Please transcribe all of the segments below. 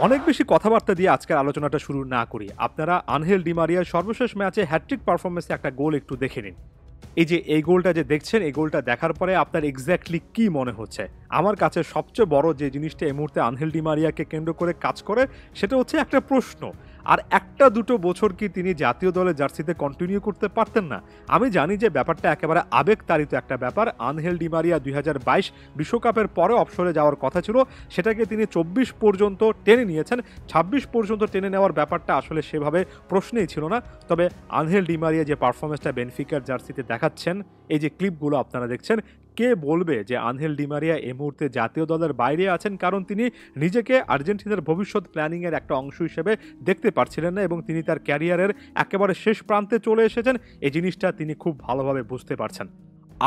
অনেক বেশি কথাবার্তা দিয়ে আজকের আলোচনাটা শুরু না করি। আপনারা আনহেল ডি মারিয়ার সর্বশেষ ম্যাচে হ্যাট্রিক পারফরম্যান্সে একটা গোল একটু দেখে নিন। এই যে এই গোলটা যে দেখছেন, এই গোলটা দেখার পরে আপনার এক্স্যাক্টলি কি মনে হচ্ছে? আমার কাছে সবচেয়ে বড় যে জিনিসটা এই মুহূর্তে আনহেল ডি মারিয়াকে কেন্দ্র করে কাজ করে, সেটা হচ্ছে একটা প্রশ্ন। আর ১টা-২টো বছর কি তিনি জাতীয় দলের জার্সিতে কন্টিনিউ করতে পারতেন না? আমি জানি যে ব্যাপারটা একেবারে আবেগতাড়িত একটা ব্যাপার। আনহেল ডি মারিয়া ২০২২ বিশ্বকাপের পরে অবসরে যাওয়ার কথা ছিল। সেটাকে তিনি ২৪ পর্যন্ত টেনে নিয়েছেন। ২৬ পর্যন্ত টেনে নেওয়ার ব্যাপারটা আসলে সেভাবে প্রশ্নেই ছিল না। তবে আনহেল ডি মারিয়া যে পারফরম্যান্সটা বেনফিকার জার্সিতে দেখাচ্ছেন, এই যে ক্লিপগুলো আপনারা দেখছেন, কে বলবে যে আনহেল ডি মারিয়া এই মুহূর্তে জাতীয় দলের বাইরে আছেন? কারণ তিনি নিজেকে আর্জেন্টিনার ভবিষ্যৎ প্ল্যানিংয়ের একটা অংশ হিসেবে দেখতে পারছিলেন না এবং তিনি তার ক্যারিয়ারের একেবারে শেষ প্রান্তে চলে এসেছেন। এই জিনিসটা তিনি খুব ভালোভাবে বুঝতে পারছেন।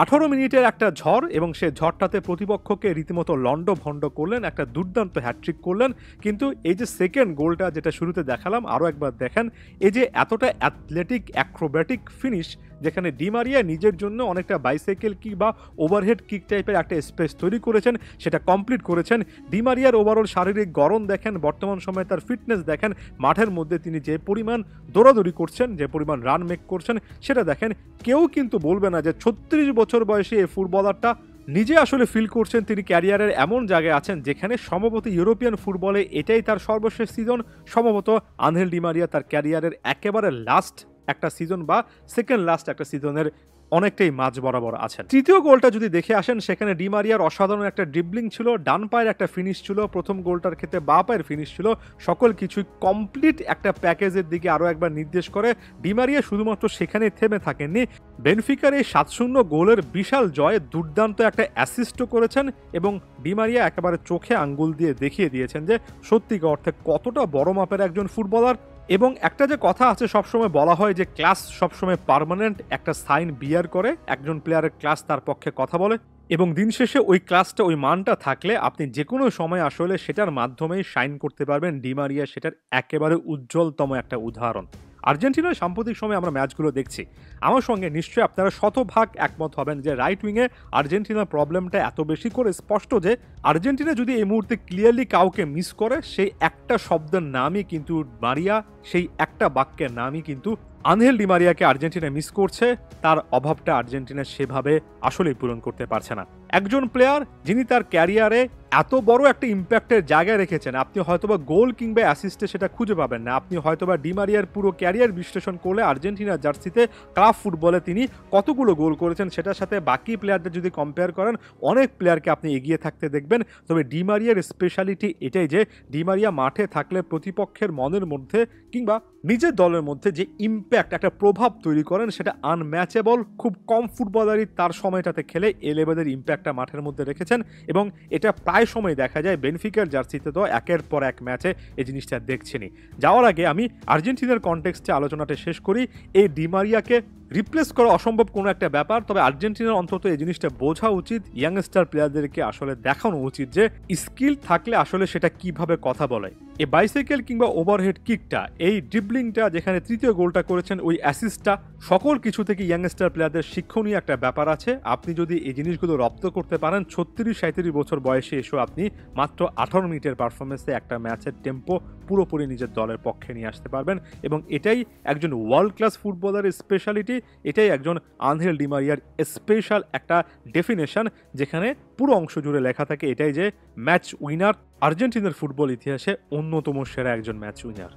১৮ মিনিটের একটা ঝড় এবং সে ঝড়টাতে প্রতিপক্ষকে রীতিমতো লন্ডভন্ড করলেন, একটা দুর্দান্ত হ্যাট্রিক করলেন। কিন্তু এই যে সেকেন্ড গোলটা যেটা শুরুতে দেখালাম, আরও একবার দেখেন, এই যে এতটা অ্যাথলেটিক অ্যাক্রোব্যাটিক ফিনিশ, যেখানে ডি মারিয়া নিজের জন্য অনেকটা বাইসাইকেল কিক বা ওভারহেড কিক টাইপের একটা স্পেস তৈরি করেছেন, সেটা কমপ্লিট করেছেন। ডি মারিয়ার ওভারঅল শারীরিক গড়ন দেখেন, বর্তমান সময়ে তার ফিটনেস দেখেন, মাঠের মধ্যে তিনি যে পরিমাণ দৌড়াদৌড়ি করছেন, যে পরিমাণ রান মেক করছেন, সেটা দেখেন। কেউ কিন্তু বলবে না যে ৩৬ বছর বয়সী এই ফুটবলারটা নিজে আসলে ফিল করছেন তিনি ক্যারিয়ারের এমন জায়গায় আছেন যেখানে সম্ভবত ইউরোপিয়ান ফুটবলে এটাই তার সর্বশেষ সিজন। সম্ভবত আনহেল ডি মারিয়া তার ক্যারিয়ারের একেবারে লাস্ট একটা সিজন বা সেকেন্ড লাস্ট একটা সিজনের অনেকটাই মাঝ বরাবর আছেন। তৃতীয় গোলটা যদি দেখে আসেন, সেখানে ডি মারিয়ার অসাধারণ একটা ড্রিবলিং ছিল, ডান পায়ের একটা ফিনিশ ছিল, প্রথম গোলটার ক্ষেত্রে বাঁ পায়ের ফিনিশ ছিল। সকল কিছুই কমপ্লিট একটা প্যাকেজের দিকে আরও একবার নির্দেশ করে। ডি মারিয়া শুধুমাত্র সেখানেই থেমে থাকেননি, বেনফিকার এই ৭-০ গোলের বিশাল জয়ে দুর্দান্ত একটা অ্যাসিস্টও করেছেন এবং ডি মারিয়া একেবারে চোখে আঙ্গুল দিয়ে দেখিয়ে দিয়েছেন যে সত্যিকার অর্থে কতটা বড় মাপের একজন ফুটবলার। এবং একটা যে কথা আছে, সবসময় বলা হয় যে ক্লাস সবসময় পার্মানেন্ট একটা সাইন বিয়ার করে, একজন প্লেয়ারের ক্লাস তার পক্ষে কথা বলে এবং দিন শেষে ওই ক্লাসটা, ওই মানটা থাকলে আপনি যে কোনো সময় আসলে সেটার মাধ্যমেই শাইন করতে পারবেন। ডি মারিয়া সেটার একেবারে উজ্জ্বলতম একটা উদাহরণ। আর্জেন্টিনার সাম্প্রতিক সময়ে আমরা ম্যাচগুলো দেখছি, আমার সঙ্গে নিশ্চয়ই আপনারা শতভাগ একমত হবেন যে রাইট উইংয়ে আর্জেন্টিনার প্রবলেমটা এত বেশি করে স্পষ্ট যে আর্জেন্টিনা যদি এই মুহূর্তে ক্লিয়ারলি কাউকে মিস করে, সেই একটা শব্দের নামই কিন্তু মারিয়া, সেই একটা বাক্যের নামই কিন্তু আনহেল ডি মারিয়াকে আর্জেন্টিনা মিস করছে। তার অভাবটা আর্জেন্টিনা সেভাবে আসলেই পূরণ করতে পারছে না। একজন প্লেয়ার যিনি তার ক্যারিয়ারে এত বড় একটা ইম্প্যাক্টের জায়গায় রেখেছেন, আপনি হয়তোবা গোল কিংবা অ্যাসিস্টে সেটা খুঁজে পাবেন না। আপনি হয়তোবা ডি মারিয়ার পুরো ক্যারিয়ার বিশ্লেষণ করলে আর্জেন্টিনার জার্সিতে ক্লাব ফুটবলে তিনি কতগুলো গোল করেছেন সেটার সাথে বাকি প্লেয়ারদের যদি কম্পেয়ার করেন, অনেক প্লেয়ারকে আপনি এগিয়ে থাকতে দেখবেন। তবে ডি মারিয়ার স্পেশালিটি এটাই যে ডি মারিয়া মাঠে থাকলে প্রতিপক্ষের মনের মধ্যে কিংবা নিজের দলের মধ্যে যে ইম্প্যাক্ট, একটা প্রভাব তৈরি করেন, সেটা আনম্যাচেবল। খুব কম ফুটবলারই তার সময়টাতে খেলে এ লেভেলের ইম্প্যাক্টটা মাঠের মধ্যে রেখেছেন এবং এটা প্রায় সময় দেখা যায় বেনফিকার জার্সিতে। তো একের পর এক ম্যাচে এই জিনিসটা দেখছেনি। যাওয়ার আগে আমি আর্জেন্টিনার কনটেক্সটে আলোচনাটা শেষ করি। এই ডি মারিয়াকে রিপ্লেস করা অসম্ভব কোনো একটা ব্যাপার, তবে আর্জেন্টিনার অন্তত এই জিনিসটা বোঝা উচিত, ইয়াংস্টার প্লেয়ারদেরকে আসলে দেখানো উচিত যে স্কিল থাকলে আসলে সেটা কিভাবে কথা বলে। এই বাইসাইকেল কিংবা ওভারহেড কিকটা, এই ড্রিবলিংটা, যেখানে তৃতীয় গোলটা করেছেন, ওই অ্যাসিস্টটা, সকল কিছু থেকে ইয়াংস্টার প্লেয়ারদের শিক্ষণীয় একটা ব্যাপার আছে। আপনি যদি এই জিনিসগুলো রপ্ত করতে পারেন, ৩৬-৩৭ বছর বয়সে এসেও আপনি মাত্র ১৮ মিনিটের পারফরমেন্সে একটা ম্যাচের টেম্পো পুরোপুরি নিজের দলের পক্ষে নিয়ে আসতে পারবেন এবং এটাই একজন ওয়ার্ল্ড ক্লাস ফুটবলারের স্পেশালিটি। এটাই একজন আনহেল ডি মারিয়ার স্পেশাল একটা ডেফিনেশন, যেখানে পুরো অংশ জুড়ে লেখা থাকে এটাই যে ম্যাচ উইনার, আর্জেন্টিনার ফুটবল ইতিহাসে অন্যতম সেরা একজন ম্যাচ উইনার।